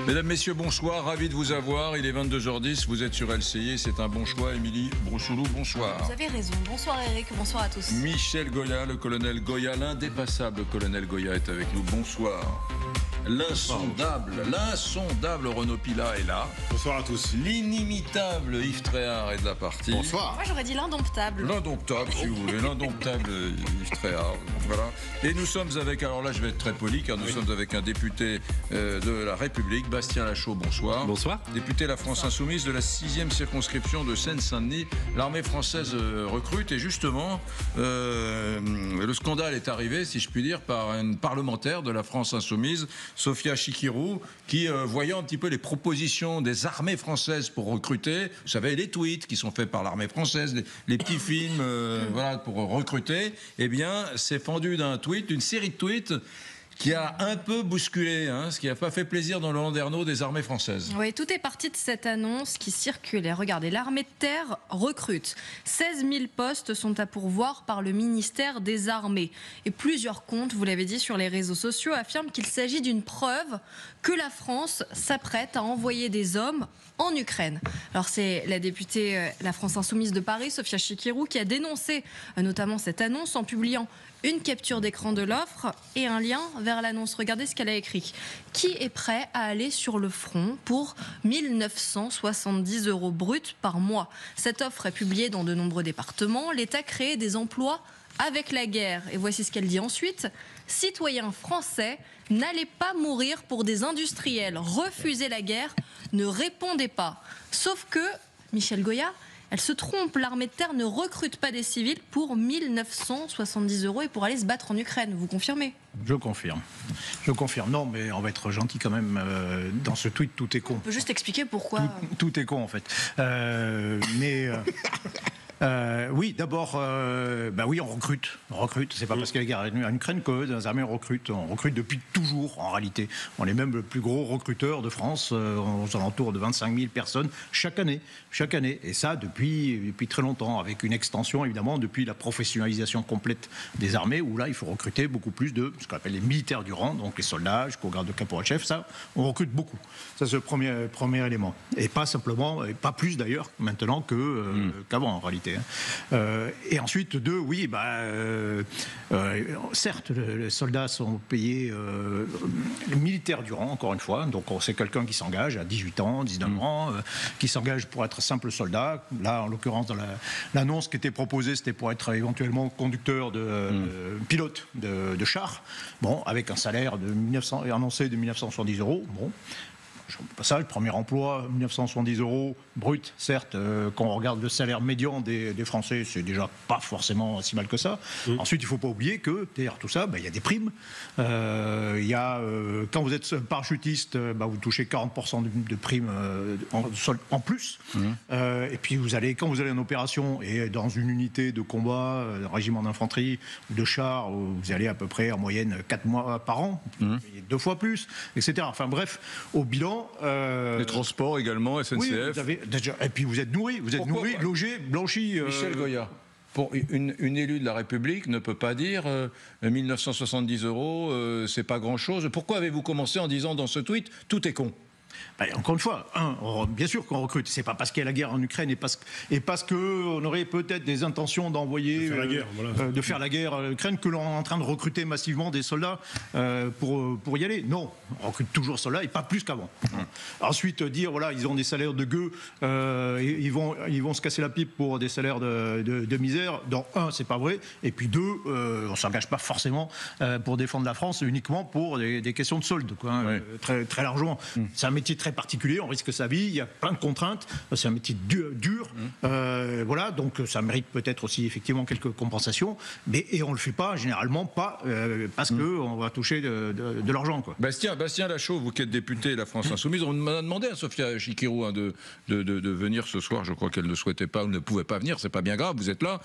Mesdames, Messieurs, bonsoir, ravi de vous avoir. Il est 22h10, vous êtes sur LCI, c'est un bon choix. Émilie Broussoulou, bonsoir. Vous avez raison. Bonsoir Eric, bonsoir à tous. Michel Goya, le colonel Goya, l'indépassable colonel Goya est avec nous. Bonsoir. L'insondable Renaud Pila est là. Bonsoir à tous. L'inimitable Yves Tréhard est de la partie. Bonsoir. Moi j'aurais dit l'indomptable. L'indomptable, si vous voulez, l'indomptable Yves Tréhard. Voilà. Et nous sommes avec, alors là je vais être très poli, car nous sommes avec un député de la République, Bastien Lachaud, bonsoir. Bonsoir. Député de la France Insoumise de la 6e circonscription de Seine-Saint-Denis. L'armée française recrute et justement, le scandale est arrivé, si je puis dire, par une parlementaire de la France Insoumise, Sophia Chikirou, qui, voyant un petit peu les propositions des armées françaises pour recruter, vous savez, les tweets qui sont faits par l'armée française, les petits films voilà, pour recruter, eh bien, s'est fendu d'un tweet, d'une série de tweets qui a un peu bousculé, ce qui n'a pas fait plaisir dans le landerneau des armées françaises. Oui, tout est parti de cette annonce qui circulait. Regardez, l'armée de terre recrute. 16 000 postes sont à pourvoir par le ministère des Armées. Et plusieurs comptes, vous l'avez dit, sur les réseaux sociaux, affirment qu'il s'agit d'une preuve que la France s'apprête à envoyer des hommes en Ukraine. Alors c'est la députée La France Insoumise de Paris, Sophia Chikirou, qui a dénoncé notamment cette annonce en publiant une capture d'écran de l'offre et un lien vers l'annonce. Regardez ce qu'elle a écrit. Qui est prêt à aller sur le front pour 1 970 € bruts par mois? Cette offre est publiée dans de nombreux départements. L'État crée des emplois avec la guerre. Et voici ce qu'elle dit ensuite. Citoyens français, n'allez pas mourir pour des industriels. Refusez la guerre, ne répondez pas. Sauf que, Michel Goya, elle se trompe, l'armée de terre ne recrute pas des civils pour 1 970 € et pour aller se battre en Ukraine. Vous confirmez? Je confirme. Je confirme. Non, mais on va être gentil quand même. Dans ce tweet, tout est con. On peut juste expliquer pourquoi. Tout est con en fait. Oui, d'abord, oui, on recrute. C'est pas parce qu'il y a la guerre en Ukraine que dans les armées on recrute. On recrute depuis toujours, en réalité. On est même le plus gros recruteur de France, aux alentours de 25 000 personnes chaque année. Et ça, depuis très longtemps, avec une extension, évidemment, depuis la professionnalisation complète des armées, où là, il faut recruter beaucoup plus de ce qu'on appelle les militaires du rang, donc les soldats, jusqu'au grade de caporal-chef. Ça, on recrute beaucoup. Ça, c'est le premier élément. Et pas simplement, et pas plus d'ailleurs, maintenant qu'avant, en réalité. Et ensuite, certes, les soldats sont payés, les militaires du rang, encore une fois, donc c'est quelqu'un qui s'engage à 18 ans, 19 ans, qui s'engage pour être simple soldat. Là, en l'occurrence, dans l'annonce qui était proposée, c'était pour être éventuellement conducteur pilote de char, avec un salaire annoncé de 1 970 €. Au passage, premier emploi, 1 970 € brut, certes, quand on regarde le salaire médian des Français, c'est déjà pas forcément si mal que ça. Ensuite, il ne faut pas oublier que derrière tout ça, il y a des primes. Quand vous êtes parachutiste, vous touchez 40% de primes en plus. Et puis, quand vous allez en opération et dans une unité de combat, un régiment d'infanterie ou de char, vous allez à peu près en moyenne 4 mois par an, 2 fois plus, etc. Enfin bref, au bilan, les transports également, SNCF. Oui, et puis vous êtes nourri, logé, blanchi. Michel Goya, pour une élue de la République ne peut pas dire 1 970 €, c'est pas grand-chose. Pourquoi avez-vous commencé en disant dans ce tweet « tout est con » ? Encore une fois, bien sûr qu'on recrute. C'est pas parce qu'il y a la guerre en Ukraine et parce qu'on aurait peut-être des intentions d'envoyer, de faire la guerre en Ukraine, que l'on est en train de recruter massivement des soldats pour y aller. Non, on recrute toujours soldats et pas plus qu'avant. Ensuite, dire ils ont des salaires de gueux, ils vont se casser la pipe pour des salaires de misère. Donc c'est pas vrai. Et puis deux, on s'engage pas forcément pour défendre la France uniquement pour des questions de solde, très très largement. C'est un métier très particulier, on risque sa vie, il y a plein de contraintes, c'est un métier dur, donc ça mérite peut-être aussi effectivement quelques compensations, et on le fait pas, généralement pas, parce qu'on va toucher de l'argent. Bastien Lachaud, vous qui êtes député de la France Insoumise, on m'a demandé à Sophia Chikirou de venir ce soir, je crois qu'elle ne souhaitait pas ou ne pouvait pas venir, c'est pas bien grave, vous êtes là.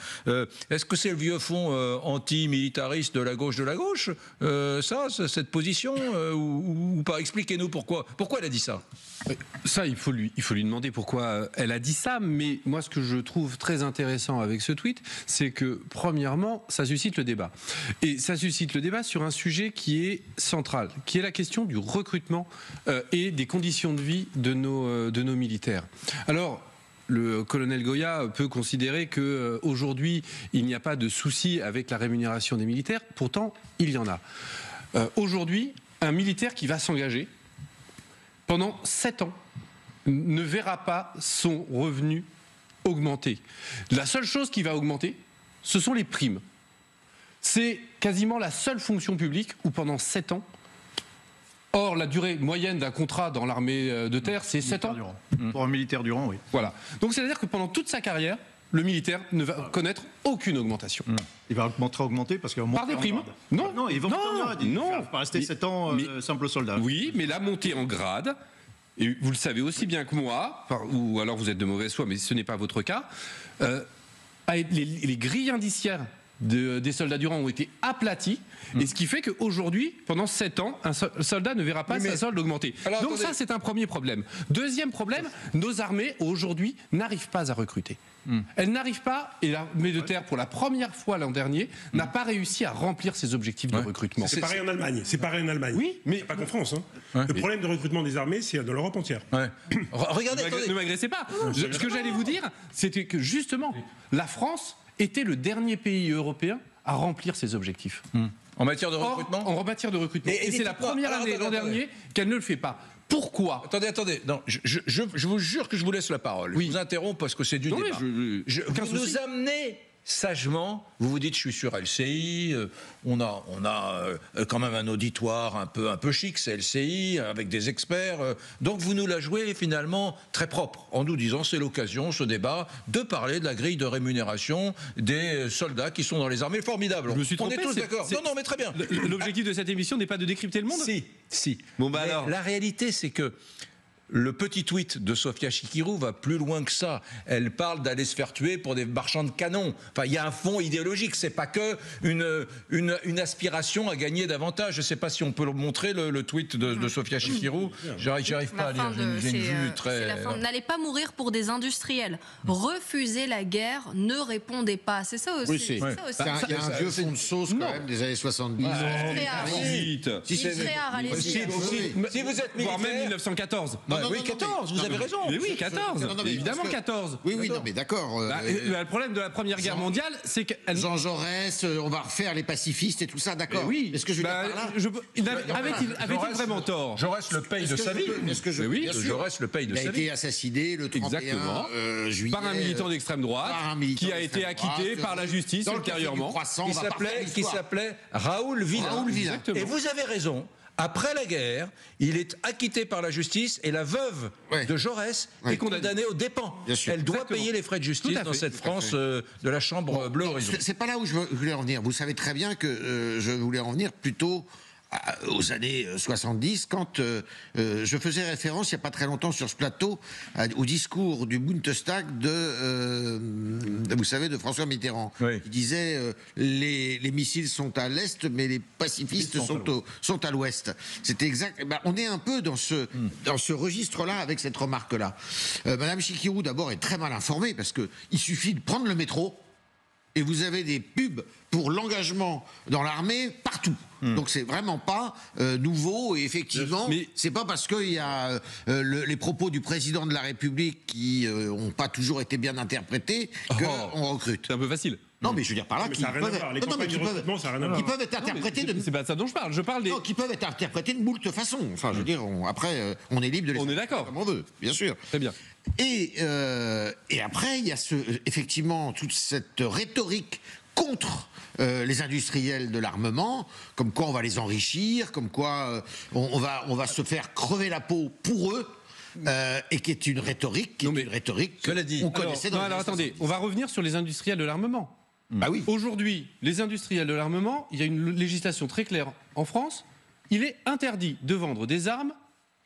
Est-ce que c'est le vieux fond anti-militariste de la gauche, cette position, ou pas? Expliquez-nous pourquoi elle a dit ça? Ça, il faut lui demander pourquoi elle a dit ça. Mais moi, ce que je trouve très intéressant avec ce tweet, c'est que, premièrement, ça suscite le débat. Et ça suscite le débat sur un sujet qui est central, qui est la question du recrutement et des conditions de vie de nos militaires. Alors, le colonel Goya peut considérer qu'aujourd'hui, il n'y a pas de souci avec la rémunération des militaires. Pourtant, il y en a. Aujourd'hui, un militaire qui va s'engager pendant 7 ans ne verra pas son revenu augmenter. La seule chose qui va augmenter, ce sont les primes. C'est quasiment la seule fonction publique où pendant 7 ans, or la durée moyenne d'un contrat dans l'armée de terre, c'est 7 ans. Pour un militaire durant, oui. Voilà. Donc c'est-à-dire que pendant toute sa carrière, le militaire ne va connaître aucune augmentation. Il va augmenter parce qu'il va monter par des primes. Non, il va monter en grade. Il ne va pas rester 7 ans simple soldat. Oui, mais la montée en grade, et vous le savez aussi bien que moi, ou alors vous êtes de mauvaise foi, mais ce n'est pas votre cas, les grilles indiciaires des soldats durant ont été aplatis, et ce qui fait qu'aujourd'hui, pendant 7 ans, un soldat ne verra pas sa solde augmenter. Alors, donc ça, c'est un premier problème. Deuxième problème, nos armées, aujourd'hui, n'arrivent pas à recruter. Elles n'arrivent pas, et l'armée de terre, pour la première fois l'an dernier, n'a pas réussi à remplir ses objectifs de recrutement. C'est pareil en Allemagne. C'est pareil en Allemagne. Oui, mais pas qu'en France. Le problème de recrutement des armées, c'est dans l'Europe entière. Regardez, ne m'agressez pas. Ce que j'allais vous dire, c'était que justement, la France était le dernier pays européen à remplir ses objectifs. En matière de recrutement ? En matière de recrutement. Et c'est la première année l'an dernier qu'elle ne le fait pas. Pourquoi ? Attendez. Non, je vous jure que je vous laisse la parole. Oui. Je vous interromps parce que c'est du débat. Vous nous amenez sagement, vous vous dites je suis sur LCI, on a quand même un auditoire un peu chic, c'est LCI, avec des experts, donc vous nous la jouez finalement très propre, en nous disant c'est l'occasion, ce débat, de parler de la grille de rémunération des soldats qui sont dans les armées. Formidable. Je me suis trompé, on est tous d'accord. Non, mais très bien. L'objectif de cette émission n'est pas de décrypter le monde ? Si. Bon, bah alors. La réalité, c'est que le petit tweet de Sofia Chikirou va plus loin que ça. Elle parle d'aller se faire tuer pour des marchands de canons. Enfin, il y a un fond idéologique. C'est pas que une aspiration à gagner davantage. Je ne sais pas si on peut le montrer, le tweet de Sofia Chikirou. J'arrive pas à lire. J'ai une vue très... N'allez pas mourir pour des industriels. Refuser la guerre, ne répondez pas. C'est ça aussi. Oui, il y a un vieux fond de sauce quand même des années 70. Si vous êtes voire même 1914. Oui, 14, vous avez raison. Mais oui, 14. Évidemment 14. Oui, non, mais d'accord. Le problème de la Première Guerre mondiale, c'est que Jean Jaurès, on va refaire les pacifistes et tout ça, d'accord. Oui. Est-ce que je veux dire par là avait-il vraiment tort ? Jaurès le paye de sa vie. Jaurès le paye de sa vie. Il a été assassiné le 31 juillet. Par un militant d'extrême droite qui a été acquitté par la justice ultérieurement. Qui s'appelait Raoul Villain. Et vous avez raison. Après la guerre, il est acquitté par la justice et la veuve de Jaurès est condamnée aux dépens. Elle doit payer les frais de justice dans cette France de la Chambre Bleu Horizon. C'est pas là où je voulais en venir. Vous savez très bien que je voulais en venir plutôt aux années 70, quand je faisais référence, il n'y a pas très longtemps sur ce plateau, au discours du Bundestag vous savez, de François Mitterrand. Il disait les missiles sont à l'est, mais les pacifistes sont à l'ouest. C'était exact. On est un peu dans ce registre-là avec cette remarque-là. Madame Chikirou, d'abord, est très mal informée parce qu'il suffit de prendre le métro et vous avez des pubs pour l'engagement dans l'armée partout. Donc c'est vraiment pas nouveau, et effectivement, c'est pas parce qu'il y a les propos du président de la République qui ont pas toujours été bien interprétés qu'on recrute. C'est un peu facile. Non, mais je veux dire par là qu'ils peuvent être interprétés C'est pas ça dont je parle. Je parle des... Non, qui peuvent être interprétés de moult façons. Enfin, je veux dire, après, on est libre de les interpréter comme on veut, bien sûr. Très bien. Et après, il y a effectivement toute cette rhétorique contre les industriels de l'armement, comme quoi on va les enrichir, comme quoi on va se faire crever la peau pour eux. Et qui est une rhétorique, qu'on connaissait dans alors attendez, on va revenir sur les industriels de l'armement. Bah oui. Aujourd'hui, les industriels de l'armement, il y a une législation très claire en France. Il est interdit de vendre des armes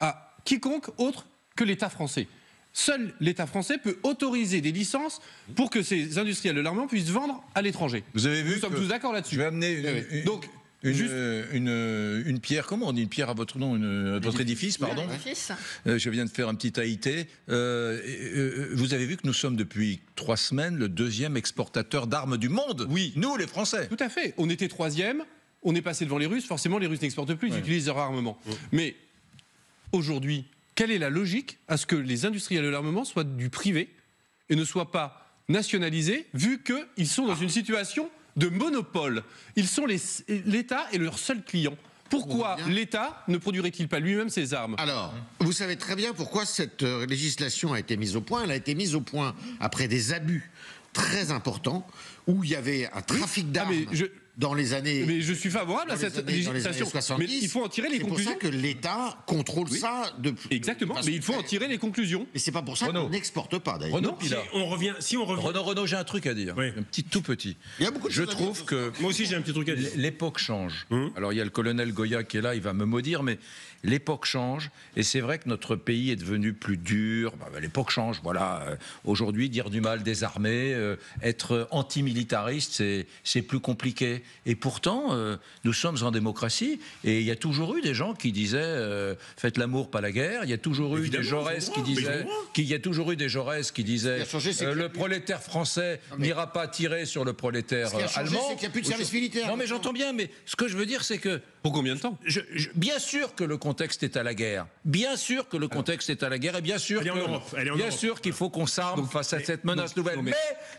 à quiconque autre que l'État français. Seul l'État français peut autoriser des licences pour que ces industriels de l'armement puissent vendre à l'étranger. Vous avez vu, nous sommes tous d'accord là-dessus. Je vais amener Donc, Une pierre, comment on dit une pierre à votre nom, à votre édifice, pardon. Je viens de faire un petit AIT. Vous avez vu que nous sommes depuis 3 semaines le 2e exportateur d'armes du monde. Oui. Nous, les Français. Tout à fait. On était 3e, on est passé devant les Russes. Forcément, les Russes n'exportent plus, ils utilisent leur armement. Mais aujourd'hui, quelle est la logique à ce que les industriels de l'armement soient du privé et ne soient pas nationalisés, vu qu'ils sont dans une situation de monopole? Ils sont l'État est leur seul client. Pourquoi l'État ne produirait-il pas lui-même ses armes? Alors, vous savez très bien pourquoi cette législation a été mise au point. Elle a été mise au point après des abus très importants, où il y avait un trafic d'armes dans les années... Mais je suis favorable à cette législation. 70, mais il faut en tirer les conclusions. C'est pour ça que l'État contrôle ça. Exactement, mais il faut en tirer les conclusions. Et c'est pas pour ça qu'on n'exporte pas, d'ailleurs. Renaud, j'ai un truc à dire. Un tout petit. Il y a beaucoup de Je trouve que... Moi aussi, j'ai un petit truc à dire. L'époque change. Alors, il y a le colonel Goya qui est là, il va me maudire, mais l'époque change. Et c'est vrai que notre pays est devenu plus dur. L'époque change, voilà. Aujourd'hui, dire du mal des armées, être antimilitariste, c'est plus compliqué. Et pourtant, nous sommes en démocratie. Et il y a toujours eu des gens qui disaient faites l'amour, pas la guerre. Il y a toujours eu des Jaurès qui disaient... Il y a toujours eu des Jaurès qui disaient le prolétaire français n'ira pas tirer sur le prolétaire allemand. C'est qu'il n'y a plus de service militaire. Non, mais j'entends bien. Mais ce que je veux dire, c'est que... Pour combien de temps? Bien sûr que le contexte est à la guerre. Bien sûr que le contexte est à la guerre. Et bien sûr qu'il faut qu'on s'arme face à cette menace nouvelle.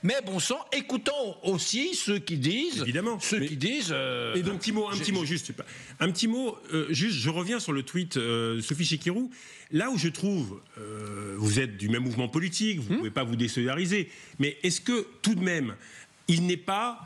Mais bon sang, écoutons aussi ceux qui disent... Évidemment. Qui disent... Et donc, un petit mot, juste, je reviens sur le tweet de Sophie Chikirou. Là où je trouve, vous êtes du même mouvement politique, vous ne pouvez pas vous désolidariser, mais est-ce que, tout de même, il n'est pas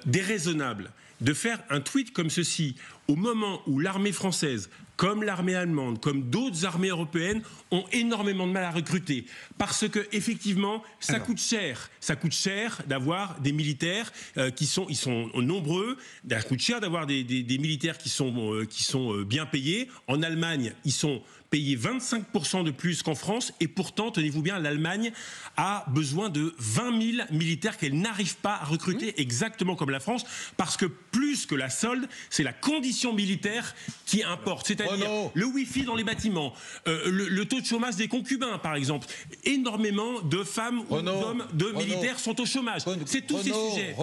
déraisonnable de faire un tweet comme ceci au moment où l'armée française, comme l'armée allemande, comme d'autres armées européennes, ont énormément de mal à recruter. Parce que, effectivement, ça coûte cher. Ça coûte cher d'avoir des militaires ils sont nombreux. Ça coûte cher d'avoir des militaires qui sont bien payés. En Allemagne, ils sont payés 25% de plus qu'en France. Et pourtant, tenez-vous bien, l'Allemagne a besoin de 20 000 militaires qu'elle n'arrive pas à recruter, exactement comme la France. Parce que plus que la solde, c'est la condition militaire qui importe. C'est-à-dire le Wi-Fi dans les bâtiments, le taux de chômage des concubins, par exemple. Énormément de femmes ou d'hommes, militaires sont au chômage. C'est tous ces sujets.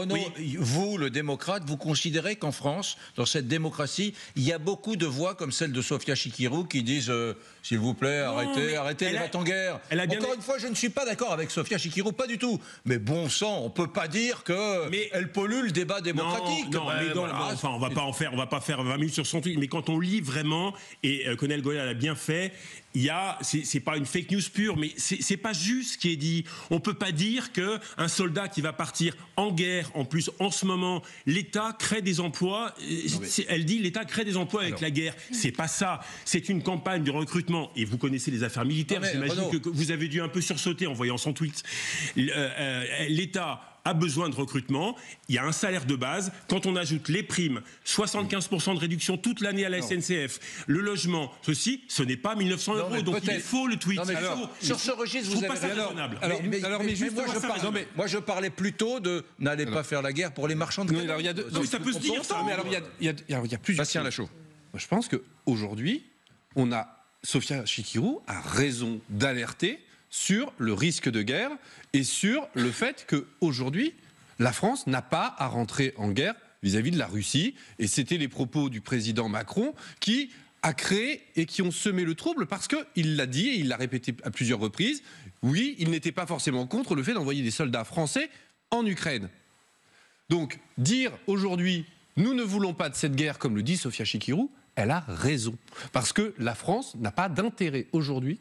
Vous, le démocrate, vous considérez qu'en France, dans cette démocratie, il y a beaucoup de voix comme celle de Sophia Chikirou qui disent s'il vous plaît, arrêtez les va-t-en-guerre. Encore une fois, je ne suis pas d'accord avec Sophia Chikirou, pas du tout. Mais bon sang, on ne peut pas dire qu'elle pollue le débat démocratique. On va pas faire 20 minutes sur son tweet, mais quand on lit vraiment, et Colonel Goya l'a bien fait, c'est pas une fake news pure, mais c'est pas juste ce qui est dit. On peut pas dire que un soldat qui va partir en guerre, en plus en ce moment, l'État crée des emplois. Elle dit l'État crée des emplois avec la guerre. C'est pas ça. C'est une campagne de recrutement. Et vous connaissez les affaires militaires. J'imagine que vous avez dû un peu sursauter en voyant son tweet. L'État a besoin de recrutement, il y a un salaire de base. Quand on ajoute les primes, 75% de réduction toute l'année à la SNCF, le logement, ce n'est pas 1 900 euros. Donc il faut le tweet. Sur ce registre, vous avez raisonnable. Moi, je parlais plutôt de n'allez pas faire la guerre pour les marchands de canaux. Ça peut se dire, ça. Mais alors, il y a plusieurs. Bastien Lachaud. Je pense qu'aujourd'hui, Sophia Chikirou a raison d'alerter sur le risque de guerre et sur le fait qu'aujourd'hui, la France n'a pas à rentrer en guerre vis-à-vis de la Russie. Et c'était les propos du président Macron qui a créé et qui ont semé le trouble parce qu'il l'a dit et il l'a répété à plusieurs reprises. Oui, il n'était pas forcément contre le fait d'envoyer des soldats français en Ukraine. Donc, dire aujourd'hui, nous ne voulons pas de cette guerre, comme le dit Sophia Chikirou, elle a raison. Parce que la France n'a pas d'intérêt aujourd'hui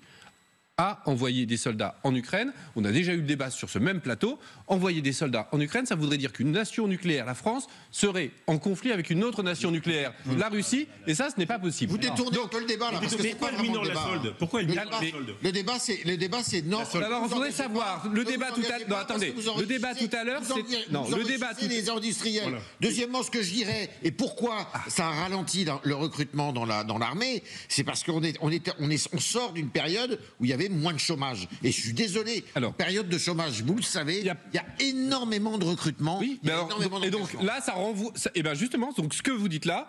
à envoyer des soldats en Ukraine. On a déjà eu le débat sur ce même plateau. Envoyer des soldats en Ukraine, ça voudrait dire qu'une nation nucléaire, la France, serait en conflit avec une autre nation nucléaire, la Russie, et ça, ce n'est pas possible. Vous détournez un peu le débat là, parce que c'est pas vraiment le débat. Pourquoi elle minore la solde? Le débat, c'est non. Alors, on voudrait savoir, le débat tout à l'heure... Non, attendez, le débat tout à l'heure, c'est... Non, le débat... les industriels. Deuxièmement, ce que je dirais, et pourquoi ça a ralenti le recrutement dans l'armée, c'est parce qu'on sort d'une période où il y avait avez moins de chômage. Et je suis désolé, en période de chômage, vous le savez, il y a énormément de recrutement. Oui, et donc là, ça renvoie. Et bien justement, donc ce que vous dites là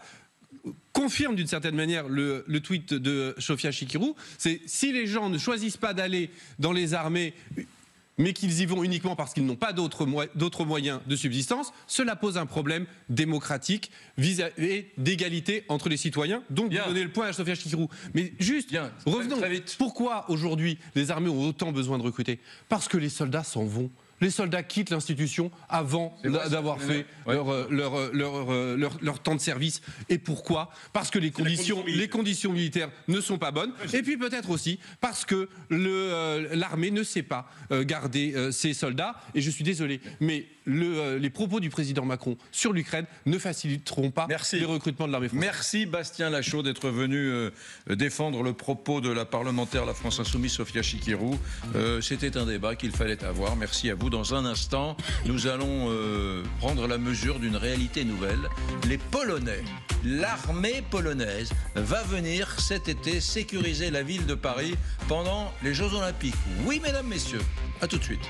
confirme d'une certaine manière le tweet de Sofia Chikirou. C'est si les gens ne choisissent pas d'aller dans les armées, mais qu'ils y vont uniquement parce qu'ils n'ont pas d'autres moyens de subsistance, cela pose un problème démocratique et d'égalité entre les citoyens. Donc, vous donnez le point à Sofia Chikirou. Mais juste, revenons. Très vite. Pourquoi aujourd'hui les armées ont autant besoin de recruter? Parce que les soldats s'en vont. Les soldats quittent l'institution avant d'avoir fait leur temps de service. Et pourquoi? Parce que les conditions militaires ne sont pas bonnes. Et puis peut-être aussi parce que l'armée ne sait pas garder ses soldats. Et je suis désolé, mais les propos du président Macron sur l'Ukraine ne faciliteront pas les recrutements de l'armée française. Merci Bastien Lachaud d'être venu défendre le propos de la parlementaire La France Insoumise, Sofia Chikirou. C'était un débat qu'il fallait avoir. Merci à vous. Dans un instant, nous allons prendre la mesure d'une réalité nouvelle. Les Polonais, l'armée polonaise va venir cet été sécuriser la ville de Paris pendant les Jeux Olympiques. Oui, mesdames, messieurs, à tout de suite.